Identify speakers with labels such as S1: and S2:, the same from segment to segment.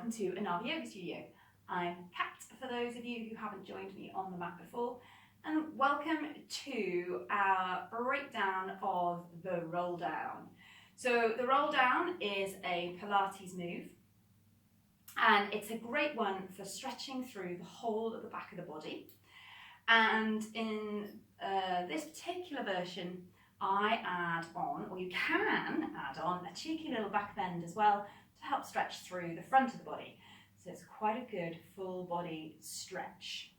S1: welcome to another yoga studio. I'm Kat, for those of you who haven't joined me on the mat before, and welcome to our breakdown of the roll down. So the roll down is a Pilates move, and it's a great one for stretching through the whole of the back of the body. And in this particular version, I add on, or you can add on, a cheeky little back bend as well to help stretch through the front of the body. So it's quite a good full body stretch.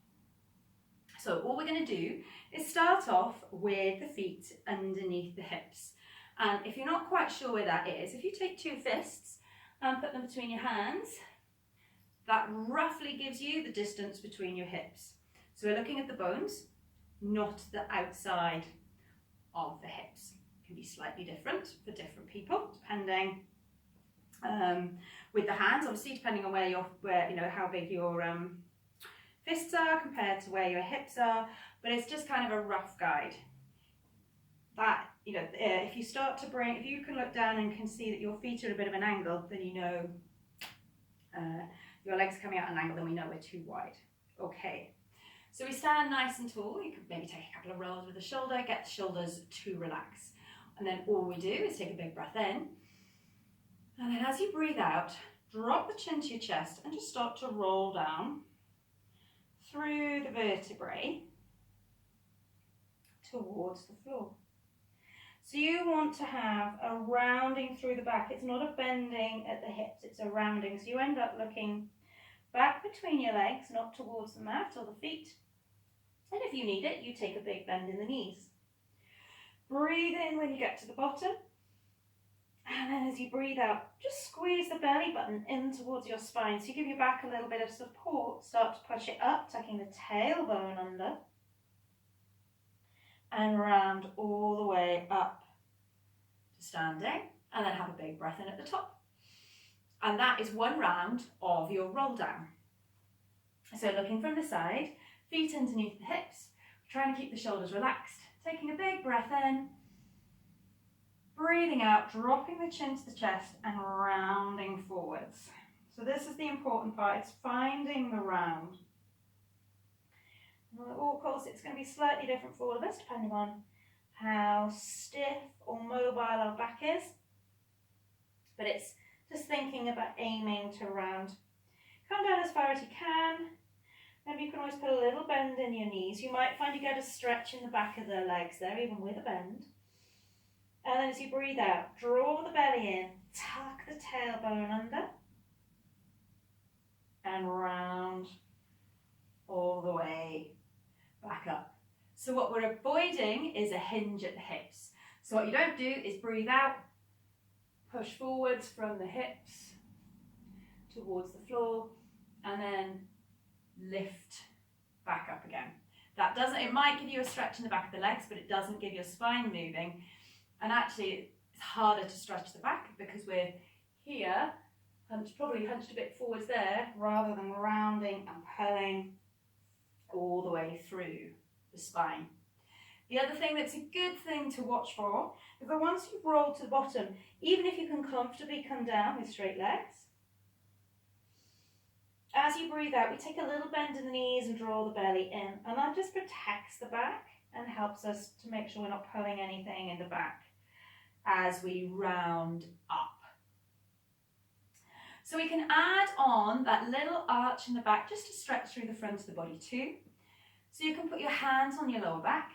S1: So all we're going to do is start off with the feet underneath the hips. And if you're not quite sure where that is, if you take two fists and put them between your hands, that roughly gives you the distance between your hips. So we're looking at the bones, not the outside of the hips. It can be slightly different for different people, depending with the hands, obviously, depending on how big your fists are compared to where your hips are. But it's just kind of a rough guide. That if you start to if you can look down and can see that your feet are at a bit of an angle, then you know your legs are coming out at an angle, then we know we're too wide. Okay. So we stand nice and tall. You could maybe take a couple of rolls with the shoulder, get the shoulders to relax. And then all we do is take a big breath in. And then as you breathe out, drop the chin to your chest and just start to roll down through the vertebrae towards the floor. So you want to have a rounding through the back. It's not a bending at the hips, it's a rounding. So you end up looking back between your legs, not towards the mat or the feet. And if you need it, you take a big bend in the knees. Breathe in when you get to the bottom. And then as you breathe out, just squeeze the belly button in towards your spine. So you give your back a little bit of support. Start to push it up, tucking the tailbone under. And round all the way up to standing. And then have a big breath in at the top. And that is one round of your roll down. So looking from the side, feet underneath the hips, trying to keep the shoulders relaxed. Taking a big breath in, breathing out, dropping the chin to the chest and rounding forwards. So this is the important part, it's finding the round. And of course it's going to be slightly different for all of us depending on how stiff or mobile our back is. But it's just thinking about aiming to round. Come down as far as you can. Maybe you can always put a little bend in your knees. You might find you get a stretch in the back of the legs there, even with a bend. And then as you breathe out, draw the belly in, tuck the tailbone under, and round all the way back up. So what we're avoiding is a hinge at the hips. So what you don't do is breathe out, push forwards from the hips towards the floor, and then lift back up again. It might give you a stretch in the back of the legs, but it doesn't give your spine moving. And actually, it's harder to stretch the back because we're here, probably hunched a bit forwards there, rather than rounding and pulling all the way through the spine. The other thing that's a good thing to watch for is that once you've rolled to the bottom, even if you can comfortably come down with straight legs, as you breathe out, we take a little bend in the knees and draw the belly in. And that just protects the back and helps us to make sure we're not pulling anything in the back as we round up. So we can add on that little arch in the back just to stretch through the front of the body too. So you can put your hands on your lower back.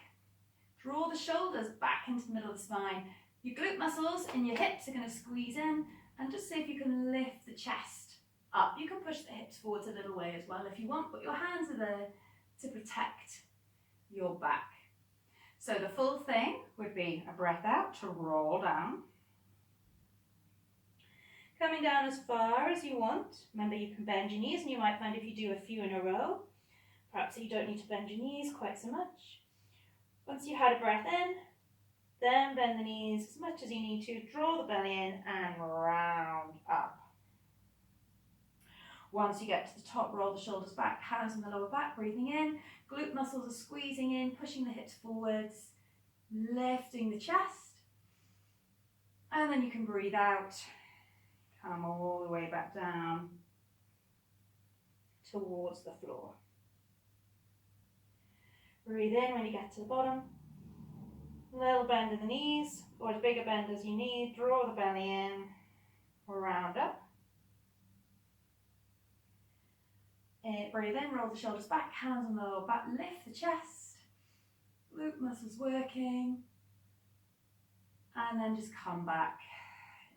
S1: Draw the shoulders back into the middle of the spine. Your glute muscles in your hips are going to squeeze in, and just see if you can lift the chest up. You can push the hips forwards a little way as well if you want, but your hands are there to protect your back. So the full thing would be a breath out to roll down. Coming down as far as you want. Remember, you can bend your knees, and you might find if you do a few in a row, perhaps you don't need to bend your knees quite so much. Once you've had a breath in, then bend the knees as much as you need to, draw the belly in and round up. Once you get to the top, roll the shoulders back, hands on the lower back, breathing in. Glute muscles are squeezing in, pushing the hips forwards, lifting the chest. And then you can breathe out, come all the way back down towards the floor. Breathe in when you get to the bottom. Little bend in the knees, or as big a bend as you need. Draw the belly in, round up. Breathe in, roll the shoulders back, hands on the lower back, lift the chest, glute muscles working, and then just come back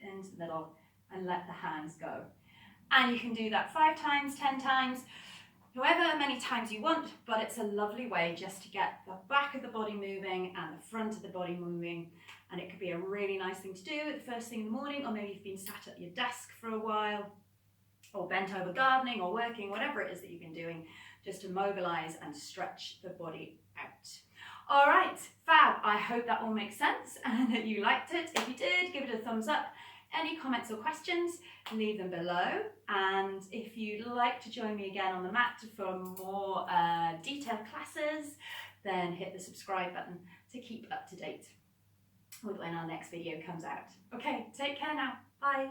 S1: into the middle and let the hands go. And you can do that 5 times, 10 times, however many times you want, but it's a lovely way just to get the back of the body moving and the front of the body moving. And it could be a really nice thing to do the first thing in the morning, or maybe you've been sat at your desk for a while, or bent over gardening or working, whatever it is that you've been doing, just to mobilize and stretch the body out. All right, fab. I hope that all makes sense and that you liked it. If you did, give it a thumbs up. Any comments or questions, leave them below. And if you'd like to join me again on the mat for more detailed classes, then hit the subscribe button to keep up to date with when our next video comes out. Okay, take care now. Bye.